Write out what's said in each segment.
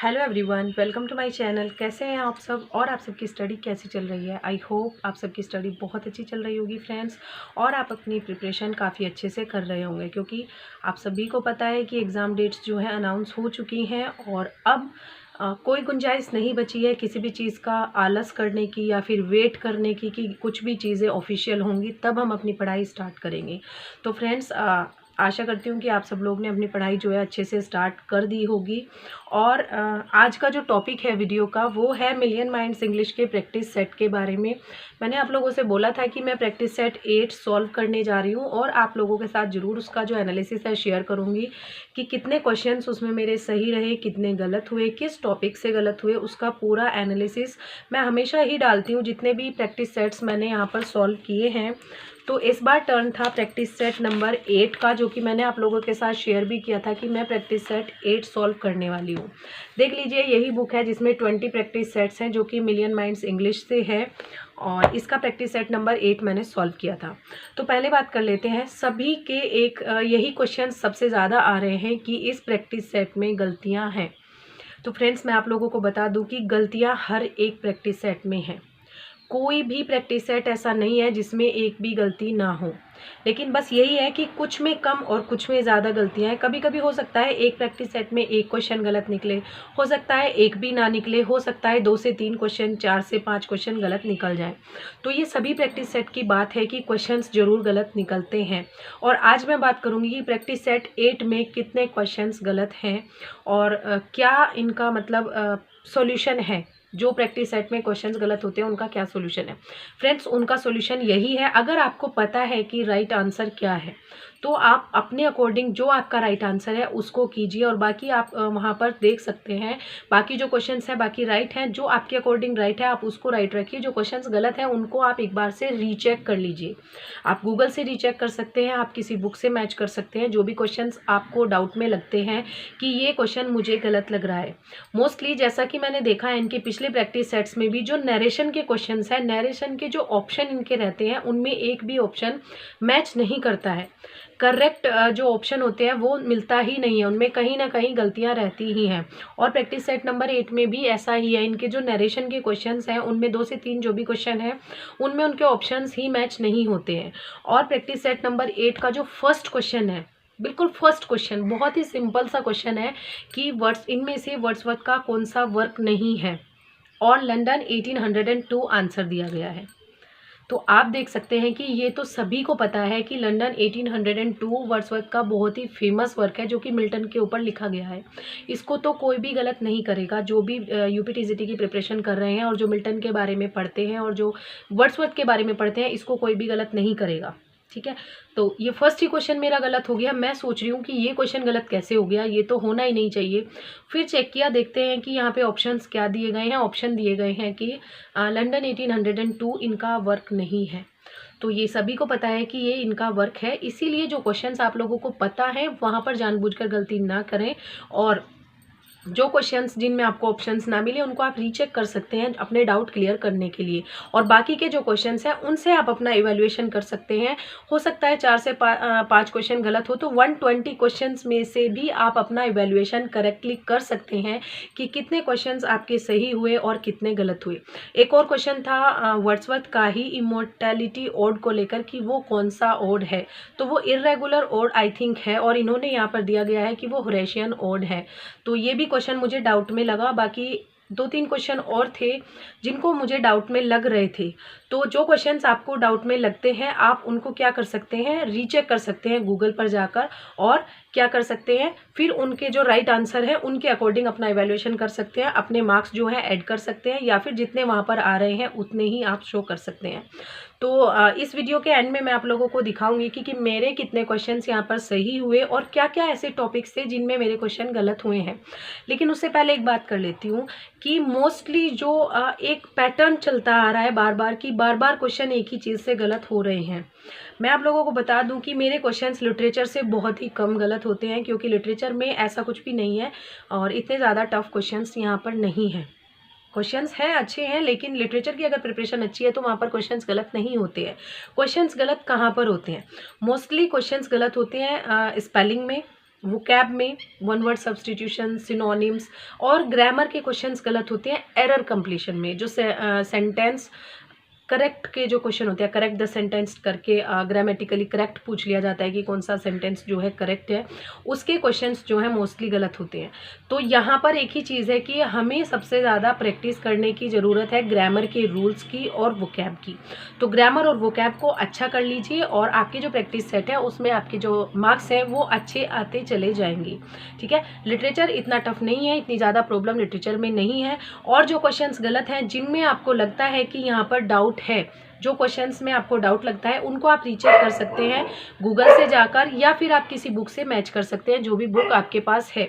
Hello everyone, welcome to my channel. कैसे हैं आप सब और आप सबकी स्टडी कैसी चल रही है। आई होप आप सबकी स्टडी बहुत अच्छी चल रही होगी फ्रेंड्स, और आप अपनी प्रिपरेशन काफ़ी अच्छे से कर रहे होंगे, क्योंकि आप सभी को पता है कि एग्ज़ाम डेट्स जो है अनाउंस हो चुकी हैं और अब कोई गुंजाइश नहीं बची है किसी भी चीज़ का आलस करने की या फिर वेट करने की कि कुछ भी चीज़ें ऑफिशियल होंगी तब हम अपनी पढ़ाई स्टार्ट करेंगे। तो फ्रेंड्स, आशा करती हूँ कि आप सब लोग ने अपनी पढ़ाई जो है अच्छे से स्टार्ट कर दी होगी। और आज का जो टॉपिक है वीडियो का वो है मिलियन माइंड्स इंग्लिश के प्रैक्टिस सेट के बारे में। मैंने आप लोगों से बोला था कि मैं प्रैक्टिस सेट 8 सॉल्व करने जा रही हूँ और आप लोगों के साथ ज़रूर उसका जो एनालिसिस है शेयर करूँगी कि कितने क्वेश्चंस उसमें मेरे सही रहे, कितने गलत हुए, किस टॉपिक से गलत हुए, उसका पूरा एनालिसिस मैं हमेशा ही डालती हूँ जितने भी प्रैक्टिस सेट्स मैंने यहाँ पर सॉल्व किए हैं। तो इस बार टर्न था प्रैक्टिस सेट नंबर 8 का, जो कि मैंने आप लोगों के साथ शेयर भी किया था कि मैं प्रैक्टिस सेट 8 सॉल्व करने वाली हूँ। देख लीजिए, यही बुक है जिसमें 20 प्रैक्टिस सेट्स हैं, जो कि मिलियन माइंड्स इंग्लिश से है, और इसका प्रैक्टिस सेट नंबर 8 मैंने सॉल्व किया था। तो पहले बात कर लेते हैं, सभी के एक यही क्वेश्चन सबसे ज़्यादा आ रहे हैं कि इस प्रैक्टिस सेट में गलतियाँ हैं। तो फ्रेंड्स, मैं आप लोगों को बता दूँ कि गलतियाँ हर एक प्रैक्टिस सेट में हैं। कोई भी प्रैक्टिस सेट ऐसा नहीं है जिसमें एक भी गलती ना हो, लेकिन बस यही है कि कुछ में कम और कुछ में ज़्यादा गलतियां हैं। कभी कभी हो सकता है एक प्रैक्टिस सेट में एक क्वेश्चन गलत निकले, हो सकता है एक भी ना निकले, हो सकता है 2 से 3 क्वेश्चन, 4 से 5 क्वेश्चन गलत निकल जाए। तो ये सभी प्रैक्टिस सेट की बात है कि क्वेश्चंस जरूर गलत निकलते हैं। और आज मैं बात करूँगी कि प्रैक्टिस सेट 8 में कितने क्वेश्चंस गलत हैं और क्या इनका मतलब सॉल्यूशन है। जो प्रैक्टिस सेट में क्वेश्चंस गलत होते हैं उनका क्या सॉल्यूशन है। फ्रेंड्स, उनका सॉल्यूशन यही है, अगर आपको पता है कि राइट आंसर क्या है तो आप अपने अकॉर्डिंग जो आपका राइट आंसर है उसको कीजिए, और बाकी आप वहाँ पर देख सकते हैं बाकी जो क्वेश्चंस हैं बाकी राइट हैं, जो आपके अकॉर्डिंग राइट है आप उसको राइट रखिए, जो क्वेश्चंस गलत हैं उनको आप एक बार से रीचेक कर लीजिए। आप गूगल से रीचेक कर सकते हैं, आप किसी बुक से मैच कर सकते हैं, जो भी क्वेश्चंस आपको डाउट में लगते हैं कि ये क्वेश्चन मुझे गलत लग रहा है। मोस्टली जैसा कि मैंने देखा है इनके पिछले प्रैक्टिस सेट्स में भी जो नरेशन के क्वेश्चंस हैं, नरेशन के जो ऑप्शन इनके रहते हैं उनमें एक भी ऑप्शन मैच नहीं करता है। करेक्ट जो ऑप्शन होते हैं वो मिलता ही नहीं है, उनमें कहीं ना कहीं गलतियां रहती ही हैं। और प्रैक्टिस सेट नंबर 8 में भी ऐसा ही है, इनके जो नरेशन के क्वेश्चंस हैं उनमें 2 से 3 जो भी क्वेश्चन है उनमें उनके ऑप्शंस ही मैच नहीं होते हैं। और प्रैक्टिस सेट नंबर 8 का जो फर्स्ट क्वेश्चन है, बिल्कुल फर्स्ट क्वेश्चन बहुत ही सिंपल सा क्वेश्चन है कि वर्ड्स इनमें से वर्ड्सवर्थ का कौन सा वर्क नहीं है, और लंदन 1802 आंसर दिया गया है। तो आप देख सकते हैं कि ये तो सभी को पता है कि लंदन 1802 वर्ड्सवर्थ का बहुत ही फेमस वर्क है, जो कि मिल्टन के ऊपर लिखा गया है। इसको तो कोई भी गलत नहीं करेगा, जो भी यूपीटीसीटी की प्रिपरेशन कर रहे हैं और जो मिल्टन के बारे में पढ़ते हैं और जो वर्ड्सवर्थ के बारे में पढ़ते हैं, इसको कोई भी गलत नहीं करेगा। ठीक है, तो ये फर्स्ट ही क्वेश्चन मेरा गलत हो गया। मैं सोच रही हूँ कि ये क्वेश्चन गलत कैसे हो गया, ये तो होना ही नहीं चाहिए। फिर चेक किया, देखते हैं कि यहाँ पे ऑप्शंस क्या दिए गए हैं। ऑप्शन दिए गए हैं कि लंदन 1802 इनका वर्क नहीं है। तो ये सभी को पता है कि ये इनका वर्क है, इसीलिए जो क्वेश्चंस आप लोगों को पता है वहाँ पर जानबूझकर गलती ना करें, और जो क्वेश्चंस जिनमें आपको ऑप्शंस ना मिले उनको आप रीचेक कर सकते हैं अपने डाउट क्लियर करने के लिए, और बाकी के जो क्वेश्चंस हैं उनसे आप अपना इवैल्यूएशन कर सकते हैं। हो सकता है 4 से 5 क्वेश्चन गलत हो, तो 120 क्वेश्चंस में से भी आप अपना इवैल्यूएशन करेक्टली कर सकते हैं कि कितने क्वेश्चंस आपके सही हुए और कितने गलत हुए। एक और क्वेश्चन था वर्ड्सवर्थ का ही इमोर्टैलिटी ओड को लेकर कि वो कौन सा ओड है, तो वो इर्रेगुलर ओड आई थिंक है, और इन्होंने यहाँ पर दिया गया है कि वो होरेशियन ओड है। तो ये भी क्वेश्चन मुझे डाउट में लगा। बाकी 2-3 क्वेश्चन और थे जिनको मुझे डाउट में लग रहे थे। तो जो क्वेश्चंस आपको डाउट में लगते हैं आप उनको क्या कर सकते हैं, रीचेक कर सकते हैं गूगल पर जाकर, और क्या कर सकते हैं फिर उनके जो राइट आंसर है उनके अकॉर्डिंग अपना इवैल्यूएशन कर सकते हैं, अपने मार्क्स जो है ऐड कर सकते हैं, या फिर जितने वहाँ पर आ रहे हैं उतने ही आप शो कर सकते हैं। तो इस वीडियो के एंड में मैं आप लोगों को दिखाऊंगी कि मेरे कितने क्वेश्चंस यहाँ पर सही हुए और क्या क्या ऐसे टॉपिक्स थे जिनमें मेरे क्वेश्चन गलत हुए हैं। लेकिन उससे पहले एक बात कर लेती हूँ कि मोस्टली जो एक पैटर्न चलता आ रहा है बार बार क्वेश्चन एक ही चीज़ से गलत हो रहे हैं। मैं आप लोगों को बता दूं कि मेरे क्वेश्चंस लिटरेचर से बहुत ही कम गलत होते हैं, क्योंकि लिटरेचर में ऐसा कुछ भी नहीं है और इतने ज़्यादा टफ क्वेश्चंस यहाँ पर नहीं है। क्वेश्चंस हैं, अच्छे हैं, लेकिन लिटरेचर की अगर प्रिपरेशन अच्छी है तो वहाँ पर क्वेश्चंस गलत नहीं होते हैं। क्वेश्चंस गलत कहाँ पर होते हैं, मोस्टली क्वेश्चंस गलत होते हैं स्पेलिंग में, वोकैब में वन वर्ड सब्स्टिट्यूशन, सिनोनिम्स और ग्रामर के क्वेश्चंस गलत होते हैं एरर कंप्लीशन में, जो सेंटेंस करेक्ट के जो क्वेश्चन होते हैं, करेक्ट द सेंटेंस करके ग्रामेटिकली करेक्ट पूछ लिया जाता है कि कौन सा सेंटेंस जो है करेक्ट है, उसके क्वेश्चंस जो है मोस्टली गलत होते हैं। तो यहाँ पर एक ही चीज़ है कि हमें सबसे ज़्यादा प्रैक्टिस करने की ज़रूरत है ग्रामर के रूल्स की और वोकैब की। तो ग्रामर और वोकैब को अच्छा कर लीजिए और आपकी जो प्रैक्टिस सेट है उसमें आपके जो मार्क्स हैं वो अच्छे आते चले जाएंगे। ठीक है, लिटरेचर इतना टफ नहीं है, इतनी ज़्यादा प्रॉब्लम लिटरेचर में नहीं है। और जो क्वेश्चंस गलत हैं, जिनमें आपको लगता है कि यहाँ पर डाउट है, जो क्वेश्चंस में आपको डाउट लगता है, उनको आप रीचेक कर सकते हैं गूगल से जाकर, या फिर आप किसी बुक से मैच कर सकते हैं, जो भी बुक आपके पास है।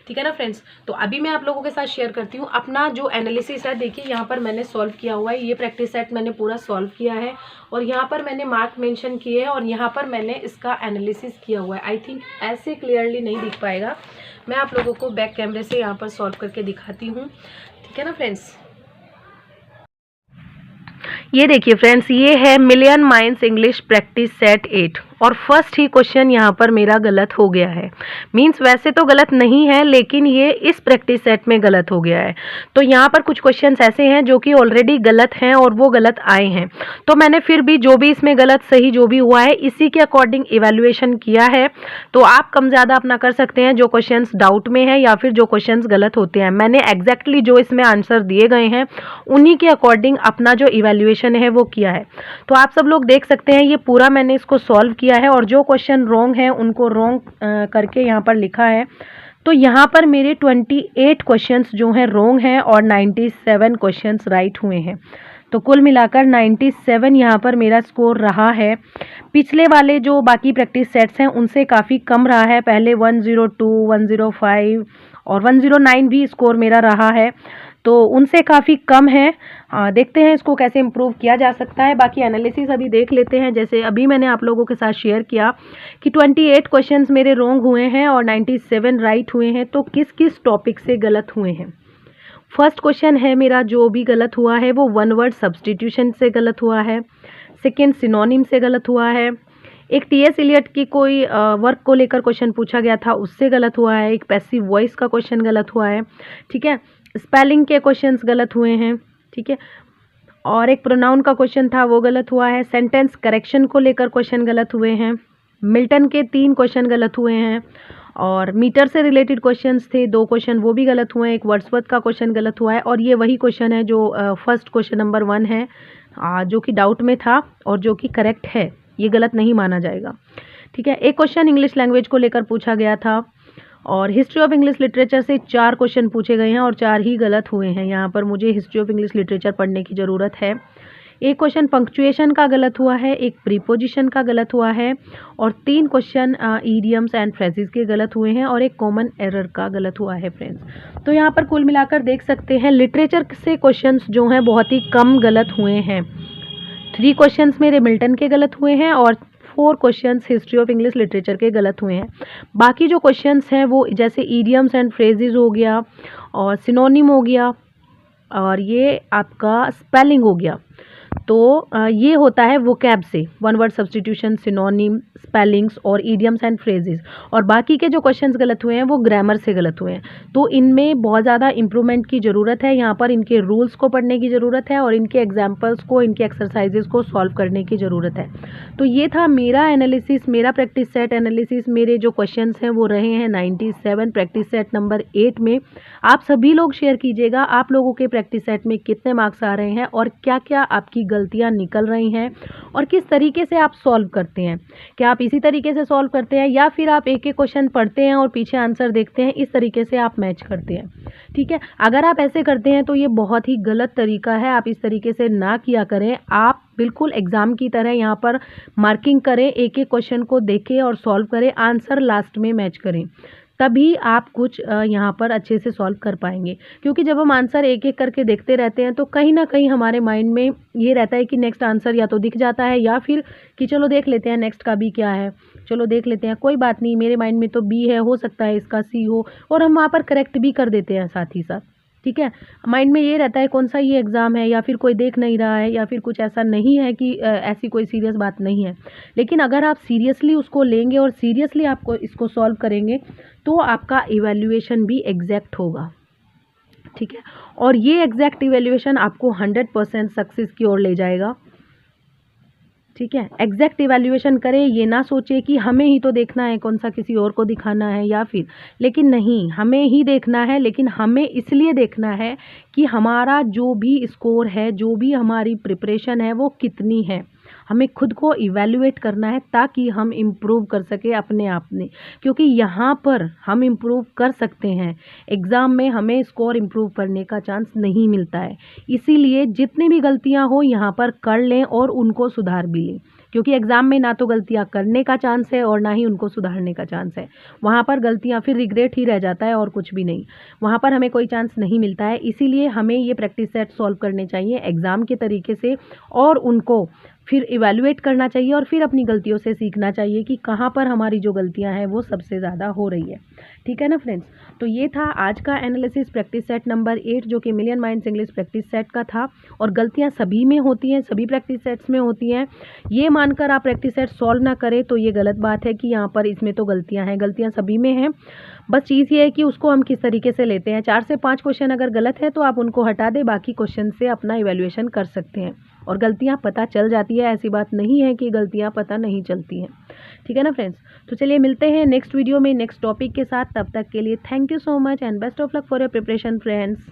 ठीक है ना फ्रेंड्स। तो अभी मैं आप लोगों के साथ शेयर करती हूँ अपना जो एनालिसिस है। देखिए यहाँ पर मैंने सॉल्व किया हुआ है, ये प्रैक्टिस सेट मैंने पूरा सॉल्व किया है और यहाँ पर मैंने मार्क मेंशन किए हैं और यहाँ पर मैंने इसका एनालिसिस किया हुआ है। आई थिंक ऐसे क्लियरली नहीं दिख पाएगा, मैं आप लोगों को बैक कैमरे से यहाँ पर सॉल्व करके दिखाती हूँ। ठीक है ना फ्रेंड्स। ये देखिए फ्रेंड्स, ये है million minds English practice set 8 और फर्स्ट ही क्वेश्चन यहाँ पर मेरा गलत हो गया है। मींस वैसे तो गलत नहीं है, लेकिन ये इस प्रैक्टिस सेट में गलत हो गया है। तो यहाँ पर कुछ क्वेश्चंस ऐसे हैं जो कि ऑलरेडी गलत हैं और वो गलत आए हैं। तो मैंने फिर भी जो भी इसमें गलत सही जो भी हुआ है, इसी के अकॉर्डिंग इवेल्युएशन किया है। तो आप कम ज़्यादा अपना कर सकते हैं जो क्वेश्चंस डाउट में है या फिर जो क्वेश्चंस गलत होते हैं। मैंने एग्जैक्टली जो इसमें आंसर दिए गए हैं उन्हीं के अकॉर्डिंग अपना जो इवेल्युएशन है वो किया है। तो आप सब लोग देख सकते हैं, ये पूरा मैंने इसको सॉल्व किया है और जो क्वेश्चन रॉन्ग है उनको रॉन्ग करके यहाँ पर लिखा है। तो यहाँ पर मेरे 28 क्वेश्चंस जो हैं रॉन्ग हैं और 97 क्वेश्चंस राइट हुए हैं। तो कुल मिलाकर 97 यहाँ पर मेरा स्कोर रहा है। पिछले वाले जो बाकी प्रैक्टिस सेट्स हैं उनसे काफ़ी कम रहा है। पहले 102, 105 और 109 भी स्कोर मेरा रहा है, तो उनसे काफ़ी कम है। देखते हैं इसको कैसे इम्प्रूव किया जा सकता है। बाकी एनालिसिस अभी देख लेते हैं। जैसे अभी मैंने आप लोगों के साथ शेयर किया कि 28 क्वेश्चंस मेरे रॉन्ग हुए हैं और 97 राइट हुए हैं। तो किस किस टॉपिक से गलत हुए हैं। फर्स्ट क्वेश्चन है मेरा जो भी गलत हुआ है वो वन वर्ड सब्स्टिट्यूशन से गलत हुआ है। सेकेंड सिनोनिम से गलत हुआ है। एक टी.एस. इलियट की कोई वर्क को लेकर क्वेश्चन पूछा गया था, उससे गलत हुआ है। एक पैसिव वॉइस का क्वेश्चन गलत हुआ है। ठीक है, स्पेलिंग के क्वेश्चंस गलत हुए हैं। ठीक है, और एक प्रोनाउन का क्वेश्चन था वो गलत हुआ है। सेंटेंस करेक्शन को लेकर क्वेश्चन गलत हुए हैं। मिल्टन के 3 क्वेश्चन गलत हुए हैं और मीटर से रिलेटेड क्वेश्चंस थे 2 क्वेश्चन, वो भी गलत हुए हैं। एक वर्ड्सवर्थ का क्वेश्चन गलत हुआ है और ये वही क्वेश्चन है जो फर्स्ट क्वेश्चन नंबर 1 है, जो कि डाउट में था और जो कि करेक्ट है, ये गलत नहीं माना जाएगा। ठीक है, एक क्वेश्चन इंग्लिश लैंग्वेज को लेकर पूछा गया था और हिस्ट्री ऑफ इंग्लिश लिटरेचर से 4 क्वेश्चन पूछे गए हैं और 4 ही गलत हुए हैं। यहाँ पर मुझे हिस्ट्री ऑफ इंग्लिश लिटरेचर पढ़ने की ज़रूरत है। एक क्वेश्चन पंक्चुएशन का गलत हुआ है, एक प्रीपोजिशन का गलत हुआ है और 3 क्वेश्चन ईडियम्स एंड फ्रेजेस के गलत हुए हैं और एक कॉमन एरर का गलत हुआ है फ्रेंड्स। तो यहाँ पर कुल मिलाकर देख सकते हैं लिटरेचर से क्वेश्चंस जो हैं बहुत ही कम गलत हुए हैं। 3 क्वेश्चंस मेरे मिल्टन के गलत हुए हैं और 4 questions history of English literature के गलत हुए हैं। बाकी जो क्वेश्चंस हैं वो जैसे ईडियम्स एंड फ्रेजेस हो गया और सिनोनिम हो गया और ये आपका स्पेलिंग हो गया। तो ये होता है वोकैब से, one word substitution, synonym, spellings और ईडियम्स एंड फ्रेजेस। और बाकी के जो क्वेश्चंस गलत हुए हैं वो ग्रामर से गलत हुए हैं। तो इनमें बहुत ज़्यादा इंप्रूवमेंट की ज़रूरत है। यहाँ पर इनके रूल्स को पढ़ने की ज़रूरत है और इनके एग्जाम्पल्स को, इनके एक्सरसाइजेस को सॉल्व करने की ज़रूरत है। तो ये था मेरा एनालिसिस, मेरा प्रैक्टिस सेट एनालिसिस। मेरे जो क्वेश्चंस हैं वो रहे हैं 97 प्रैक्टिस सेट नंबर 8 में। आप सभी लोग शेयर कीजिएगा आप लोगों के प्रैक्टिस सेट में कितने मार्क्स आ रहे हैं और क्या क्या आपकी गलतियां निकल रही हैं और किस तरीके से आप सॉल्व करते हैं। क्या आप इसी तरीके से सॉल्व करते हैं या फिर आप एक एक क्वेश्चन पढ़ते हैं और पीछे आंसर देखते हैं, इस तरीके से आप मैच करते हैं। ठीक है, अगर आप ऐसे करते हैं तो ये बहुत ही गलत तरीका है। आप इस तरीके से ना किया करें। आप बिल्कुल एग्ज़ाम की तरह यहाँ पर मार्किंग करें, एक एक क्वेश्चन को देखें और सॉल्व करें, आंसर लास्ट में मैच करें, तभी आप कुछ यहाँ पर अच्छे से सॉल्व कर पाएंगे। क्योंकि जब हम आंसर एक एक करके देखते रहते हैं तो कहीं ना कहीं हमारे माइंड में ये रहता है कि नेक्स्ट आंसर या तो दिख जाता है या फिर कि चलो देख लेते हैं नेक्स्ट का बी क्या है, चलो देख लेते हैं, कोई बात नहीं, मेरे माइंड में तो बी है, हो सकता है इसका सी हो, और हम वहाँ पर करेक्ट भी कर देते हैं साथ ही साथ। ठीक है। माइंड में ये रहता है कौन सा ये एग्ज़ाम है, या फिर कोई देख नहीं रहा है, या फिर कुछ ऐसा नहीं है कि ऐसी कोई सीरियस बात नहीं है। लेकिन अगर आप सीरियसली उसको लेंगे और सीरियसली आपको इसको सॉल्व करेंगे तो आपका इवैल्यूएशन भी एग्जैक्ट होगा। ठीक है, और ये एग्जैक्ट इवैल्यूएशन आपको 100% सक्सेस की ओर ले जाएगा। ठीक है, एग्जैक्ट इवैल्यूएशन करें, ये ना सोचे कि हमें ही तो देखना है, कौन सा किसी और को दिखाना है, या फिर, लेकिन नहीं, हमें ही देखना है। लेकिन हमें इसलिए देखना है कि हमारा जो भी स्कोर है, जो भी हमारी प्रिपरेशन है वो कितनी है। हमें खुद को इवैल्यूएट करना है ताकि हम इम्प्रूव कर सके अपने आप में, क्योंकि यहाँ पर हम इम्प्रूव कर सकते हैं, एग्ज़ाम में हमें स्कोर इम्प्रूव करने का चांस नहीं मिलता है। इसीलिए जितनी भी गलतियाँ हो यहाँ पर कर लें और उनको सुधार भी लें, क्योंकि एग्ज़ाम में ना तो गलतियाँ करने का चांस है और ना ही उनको सुधारने का चांस है। वहाँ पर गलतियाँ फिर रिग्रेट ही रह जाता है और कुछ भी नहीं, वहाँ पर हमें कोई चांस नहीं मिलता है। इसीलिए हमें ये प्रैक्टिस सेट सॉल्व करने चाहिए एग्ज़ाम के तरीके से, और उनको फिर इवैल्यूएट करना चाहिए और फिर अपनी गलतियों से सीखना चाहिए कि कहाँ पर हमारी जो गलतियाँ हैं वो सबसे ज़्यादा हो रही है। ठीक है ना फ्रेंड्स, तो ये था आज का एनालिसिस प्रैक्टिस सेट नंबर 8, जो कि million minds English practice set का था। और गलतियाँ सभी में होती हैं, सभी प्रैक्टिस सेट्स में होती हैं। ये मानकर आप प्रैक्टिस सेट सॉल्व ना करें तो ये गलत बात है कि यहाँ पर इसमें तो गलतियाँ हैं, गलतियाँ सभी में हैं। बस चीज़ ये है कि उसको हम किस तरीके से लेते हैं। 4 से 5 क्वेश्चन अगर गलत है तो आप उनको हटा दें, बाकी क्वेश्चन से अपना इवैल्यूएशन कर सकते हैं। और गलतियाँ पता चल जाती है, ऐसी बात नहीं है कि गलतियाँ पता नहीं चलती हैं। ठीक है ना फ्रेंड्स, तो चलिए मिलते हैं नेक्स्ट वीडियो में नेक्स्ट टॉपिक के साथ। तब तक के लिए thank you so much and best of luck for your preparation friends.